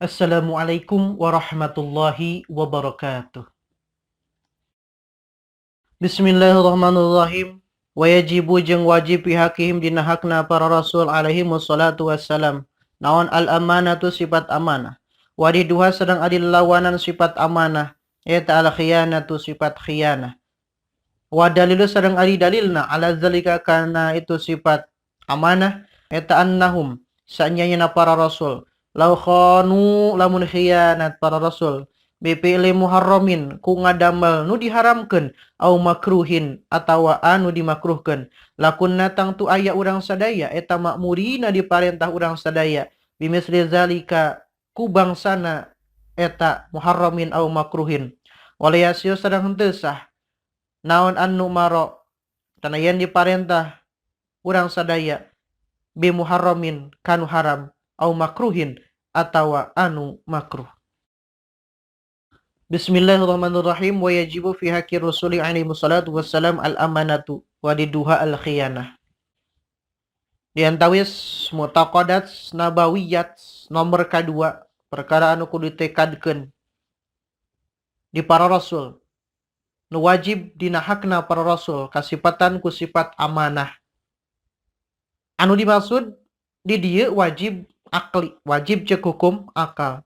Assalamualaikum warahmatullahi wabarakatuh. Bismillahirrahmanirrahim. Wa yajibu jeung wajib pihakihim dina hakna para rasul alaihi wassalatu wassalam. Naon al-amanatu sifat amanah. Wadiduha sedang adil lawanan sifat amanah. Eta al-khiyanatu sifat khiyanah. Wa dalilu sedang adi dalilna ala zalika karena itu sifat amanah. Eta annahum sanyanya para rasul. Lau khanu lamun khiyanat para rasul. Bipilih muharramin ku ngadamel nu diharamkeun au makruhin atawa anu dimakruhkeun lakunna tangtu aya urang sadaya eta makmurina diparentah urang sadaya bimisli zalika ku bangsana eta muharramin au makruhin walayasio sedang henteu sah naon anu maro tanayan diparentah urang sadaya bi muharramin kanu haram au makruhin atawa anu makruh. Bismillahirrahmanirrahim wa yajibu fi haqqi rasuli alaihi wassalatu wassalam al-amanatu wa diduha al-khiyanah. Di antawis mu'taqadat nabawiyat nomor kedua perkara anu kudu ditekadkeun di para rasul. Nu wajib dina hakna para rasul kasipatan ku sifat amanah. Anu dimaksud di dieu wajib akli, wajib ceuk hukum akal.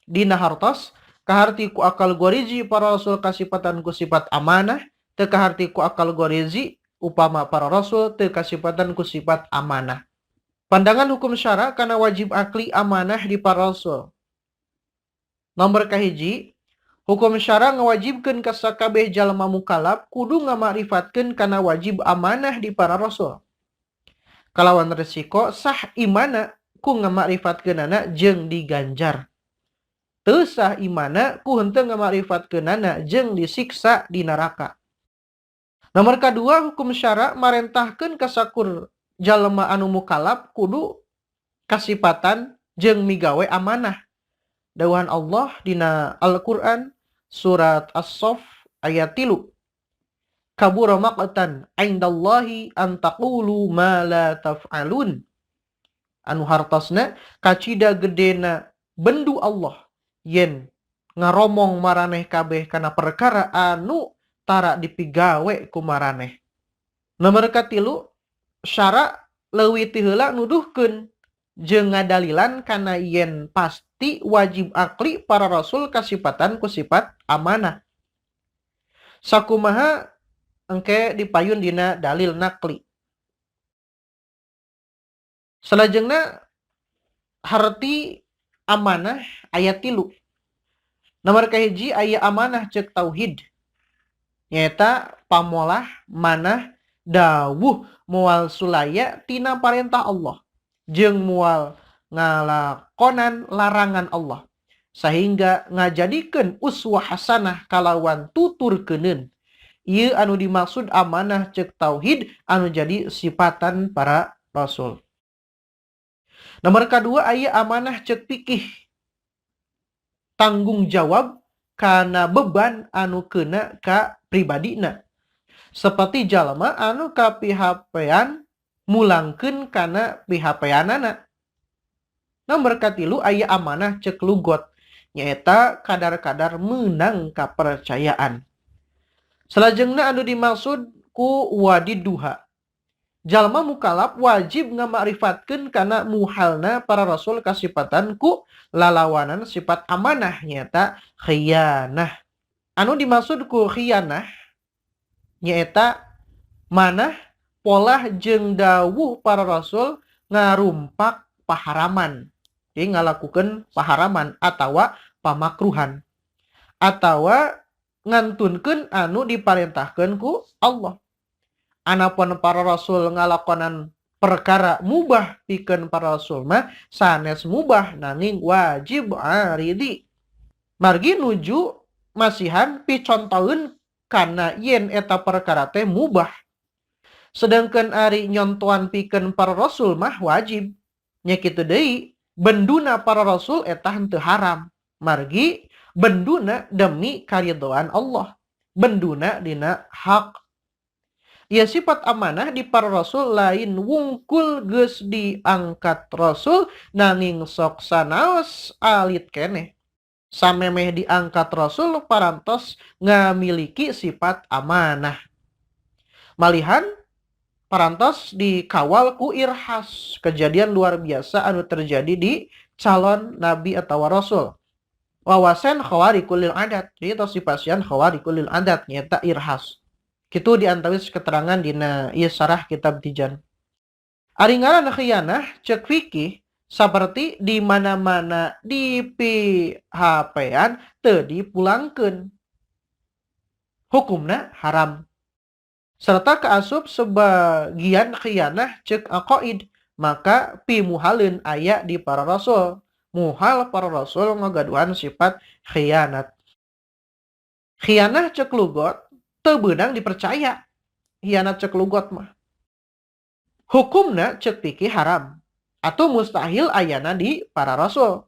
Dina hartos kaharti ku akal goriji para rasul kasipatan ku sifat amanah, teu kaharti ku akal goriji upama para rasul teu kasipatan ku sifat amanah. Pandangan hukum syara kana wajib akli amanah di para rasul. Nomor kahiji, hukum syara ngawajibkeun ka sakabeh jalma mukallaf kudu ngamakrifatkeun kana wajib amanah di para rasul. Kalawan resiko sah imana ku ngamakrifatkeunana jeung diganjar. Teu sah imana ku henteu ngamakrifatkeunana jeung disiksa di neraka. Nomor kedua, hukum syara marentahkeun ka sakur jalma anu mukallaf kudu kasipatan jeung migawe amanah. Dawuhan Allah dina Al-Qur'an surat As-Saff ayat 3. Kabura maqtan 'indallahi an taqulu ma la taf'alun. Anu hartosna kacida gedena bendu Allah yen ngaromong maraneh kabeh kana perkara anu tara dipigawe ku maraneh. Nomor katilu, syara leuwih ti heula nuduhkeun jeung ngadalilan kana yen pasti wajib akli para rasul kasipatan ku sifat amanah. Sakumaha engke dipayun dina dalil nakli. Salajengna harti amanah ayat 3. Nomor kahiji aya amanah ceuk tauhid. Nyaeta pamolah manah dawuh moal sulaya tina parentah Allah jeung moal ngalakonan larangan Allah sehingga ngajadikeun uswah hasanah kalawan tuturkeuneun. Ieu anu dimaksud amanah ceuk tauhid anu jadi sifatan para rasul. Nomor kedua aya amanah ceuk fikih. Tanggung jawab kana beban anu keuna ka pribadina. Seperti jalma anu kapihapean mulangkeun kana pihapeanana. Nomor katilu aya amanah ceuk lugot, nyaeta kadar-kadar meunang kapercayaan. Salajengna anu dimaksud ku wadiduha. Jalma mukallaf wajib ngamakrifatkeun kana muhalna para rasul kasipatan ku lalawanan sifat amanah nyaeta khiyanah. Anu dimaksud ku khiyanah nyaeta manah polah jeung dawuh para rasul ngarumpak paharaman. Jadi ngalakukeun paharaman atawa pamakruhan. Atawa ngantunkeun anu diparentahkeun ku Allah. Anapun para rasul ngalakonan perkara mubah pikeun para rasul mah sanes mubah nanging wajib aridi. Margi nuju masihan picontoheun kana yen eta perkara teh mubah. Sedangkan ari nyontoan pikeun para rasul mah wajib. Nya kitu deui, benduna para rasul eta henteu haram. Margi benduna demi karidhoan Allah. Benduna dina hak. Ya sifat amanah di para rasul lain wungkul geus diangkat rasul nanging sok sanaos alit keneh. Samemeh diangkat rasul parantos ngamiliki sifat amanah. Malihan parantos dikawal ku irhas, kejadian luar biasa anu terjadi di calon nabi atau rasul. Wawasan khawarikul adat, jadi tos dipasian khawarikul adat nyata irhas. Kitu diantawis keterangan dina ieu sarah kitab Tijan. Ari ngaranna khianah cek fikih saperti di mana-mana di PHP-an teu dipulangkeun. Hukumna haram. Serta keasup sebagian khianah cek aqaid, maka pimuhalin aya di para rasul. Muhal para rasul ngagaduhan sifat khianat. Khianah cek lugot teu beunang dipercaya. Khianat cek lugot mah. Hukumna cek fikih haram atau mustahil ayana di para rasul.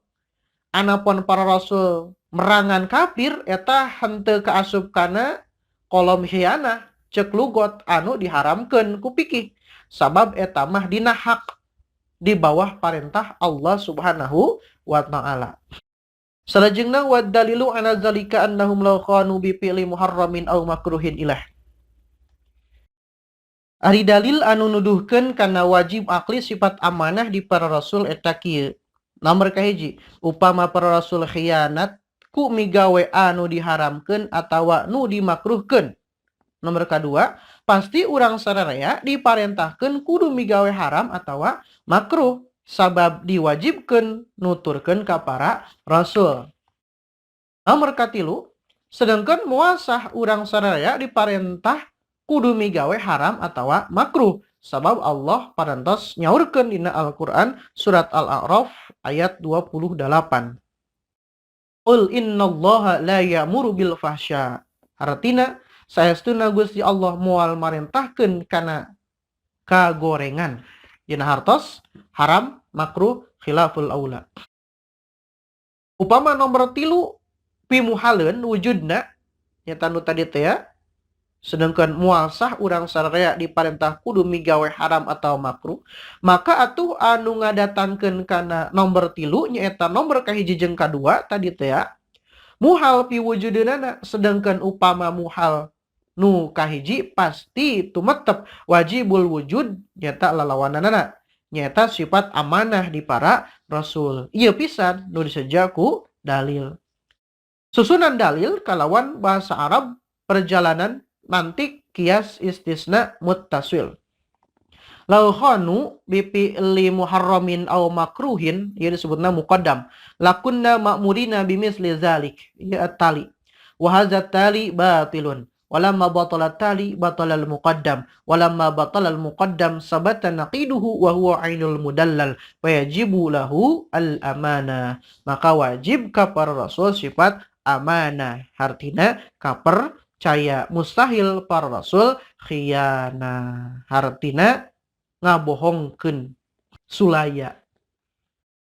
Anapun para rasul merangan kafir eta henteu kaasup kana kolom khianah cek lugot anu diharamkeun ku fikih. Sabab eta mah dina hak di bawah perintah Allah Subhanahu wa taala. Salajengna wa dalilu ala zalika annahum law khanu bi fi'li muharramin aw makruhin ilah. Ari dalil anu nuduhkeun kana wajib akli sifat amanah di para rasul eta kieu. Nomor kahiji, upama para rasul khianat ku migawe anu diharamkeun atawa nu dimakruhkeun. Nomor kedua, pasti urang sararea diparentahkeun kudu migawe haram atawa makruh sabab diwajibkeun nuturkeun ka para rasul. Nomor katilu, sedangkan muasah urang sararea diparentah kudu migawe haram atawa makruh sabab Allah parantos nyaurkeun dina Al-Qur'an surat Al-A'raf ayat 28. Qul innallaha la ya'muru bil fahsya. Artina saestuna Gusti Allah moal marentahkeun kana kagorengan. Dina hartos haram makruh khilaful aula. Upama nomor 3 pimuhaleun wujudna nyata nu tadi teh ya. Sedangkan muasah urang sararea diparentah kudu migawe haram atau makruh, maka atuh anu ngadatankeun kana nomor 3 nyaeta nomor kahiji jeung kadua tadi teh ya. Muhal piwujudeunana, sedangkan upama muhal nu kahiji pasti tumetep wajibul wujud nyata lalawananana nyata sifat amanah di para rasul. Ieu pisan nu diseja ku dalil. Susunan dalil kalawan bahasa Arab perjalanan nanti kias istisna muttasil. Lau khanu bifi'li muharramin aw makruhin, ieu disebutna muqaddam. Lakunna ma'murina bimisli zalik, ieu at-tali. Wa hadza tali batilun. Walamma batala tali batalal muqaddam. Walamma batalal muqaddam sabata naqiduhu wa huwa ainul mudallal. Wa yajibu lahu al-amanah. Maka wajib ka para rasul sifat amanah. Artina kapercaya. Mustahil para rasul khianah. Artina ngabohongkeun sulaya.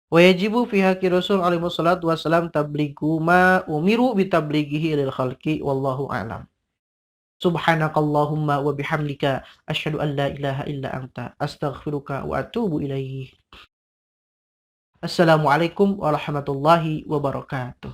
Wajibu fi haqqi Rasul alaihi wassalatu wassalam tabligu ma umiru bitablighihi lil khalqi wallahu a'lam. Subhanakallahumma wa bihamdika asyhadu an la ilaha illa anta astaghfiruka wa atubu ilaik. Assalamualaikum warahmatullahi wabarakatuh.